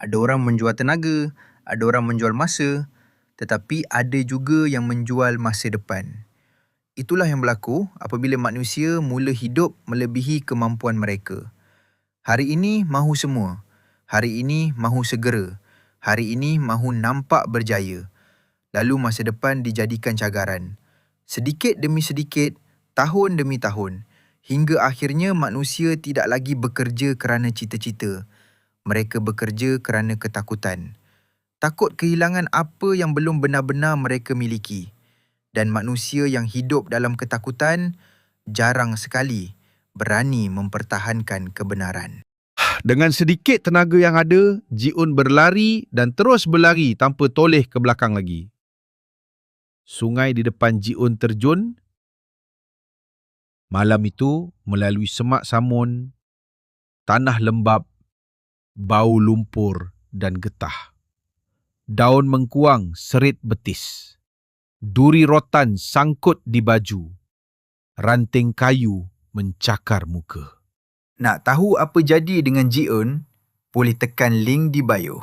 Ada orang menjual tenaga, ada orang menjual masa, tetapi ada juga yang menjual masa depan. Itulah yang berlaku apabila manusia mula hidup melebihi kemampuan mereka. Hari ini mahu semua. Hari ini mahu segera. Hari ini mahu nampak berjaya. Lalu masa depan dijadikan cagaran. Sedikit demi sedikit, tahun demi tahun, hingga akhirnya manusia tidak lagi bekerja kerana cita-cita. Mereka bekerja kerana ketakutan. Takut kehilangan apa yang belum benar-benar mereka miliki. Dan manusia yang hidup dalam ketakutan jarang sekali berani mempertahankan kebenaran. Dengan sedikit tenaga yang ada, Ji-un berlari dan terus berlari tanpa toleh ke belakang lagi. Sungai di depan Ji-un terjun. Malam itu, melalui semak samun, tanah lembap, bau lumpur dan getah. Daun mengkuang serit betis. Duri rotan sangkut di baju. Ranting kayu mencakar muka. Nak tahu apa jadi dengan Ji-un? Boleh tekan link di bio.